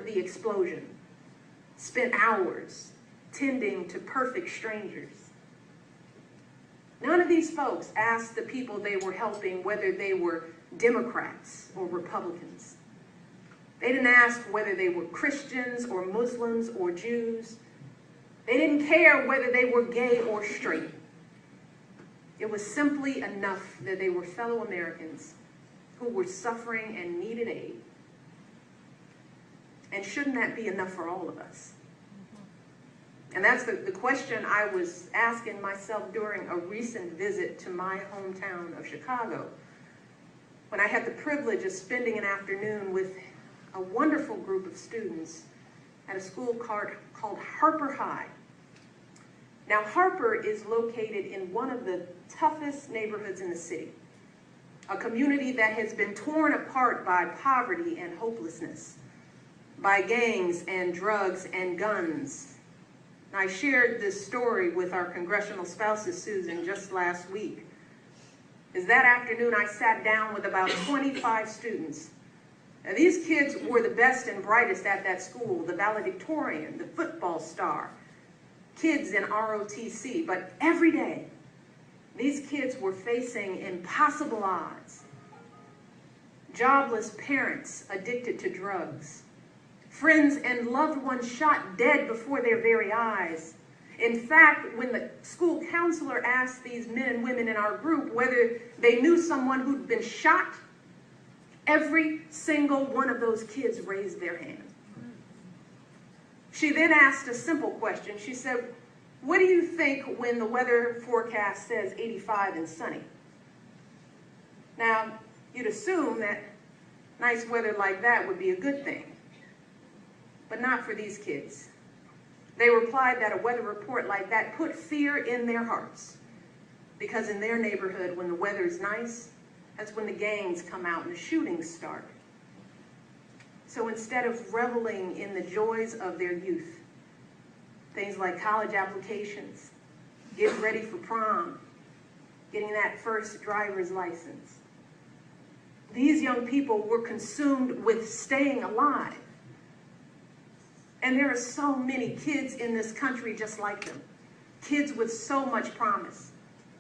the explosion spent hours tending to perfect strangers. None of these folks asked the people they were helping whether they were Democrats or Republicans. They didn't ask whether they were Christians or Muslims or Jews. They didn't care whether they were gay or straight. It was simply enough that they were fellow Americans who were suffering and needed aid. And shouldn't that be enough for all of us? And that's the question I was asking myself during a recent visit to my hometown of Chicago, when I had the privilege of spending an afternoon with a wonderful group of students at a school called Harper High. Now, Harper is located in one of the toughest neighborhoods in the city, a community that has been torn apart by poverty and hopelessness, by gangs and drugs and guns. And I shared this story with our congressional spouses, Susan, just last week. That afternoon, I sat down with about 25 students. Now, these kids were the best and brightest at that school, the valedictorian, the football star, kids in ROTC. But every day, these kids were facing impossible odds. Jobless parents addicted to drugs, friends and loved ones shot dead before their very eyes. In fact, when the school counselor asked these men and women in our group whether they knew someone who'd been shot, every single one of those kids raised their hand. She then asked a simple question. She said, "What do you think when the weather forecast says 85 and sunny?" Now, you'd assume that nice weather like that would be a good thing, but not for these kids. They replied that a weather report like that put fear in their hearts, because in their neighborhood, when the weather's nice, that's when the gangs come out and the shootings start. So instead of reveling in the joys of their youth, things like college applications, getting ready for prom, getting that first driver's license, these young people were consumed with staying alive. And there are so many kids in this country just like them. Kids with so much promise,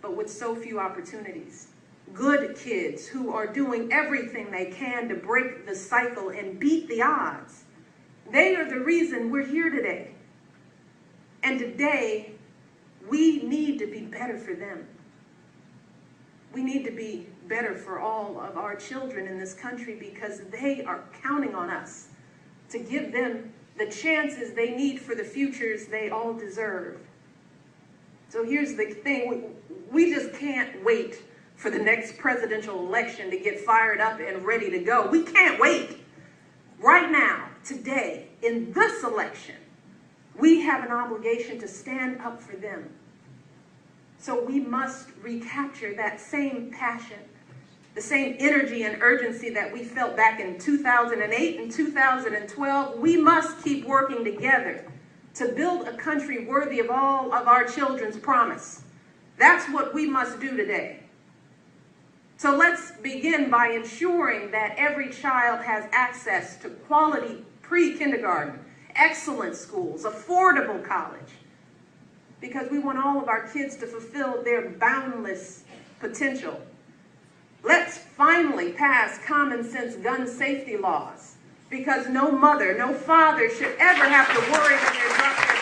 but with so few opportunities. Good kids who are doing everything they can to break the cycle and beat the odds. They are the reason we're here today. And today, we need to be better for them. We need to be better for all of our children in this country, because they are counting on us to give them the chances they need for the futures they all deserve. So here's the thing, we just can't wait for the next presidential election to get fired up and ready to go. We can't wait. Right now, today, in this election, we have an obligation to stand up for them. So we must recapture that same passion, the same energy and urgency that we felt back in 2008 and 2012. We must keep working together to build a country worthy of all of our children's promise. That's what we must do today. So let's begin by ensuring that every child has access to quality pre-kindergarten, excellent schools, affordable college, because we want all of our kids to fulfill their boundless potential. Let's finally pass common sense gun safety laws, because no mother, no father should ever have to worry when they drop their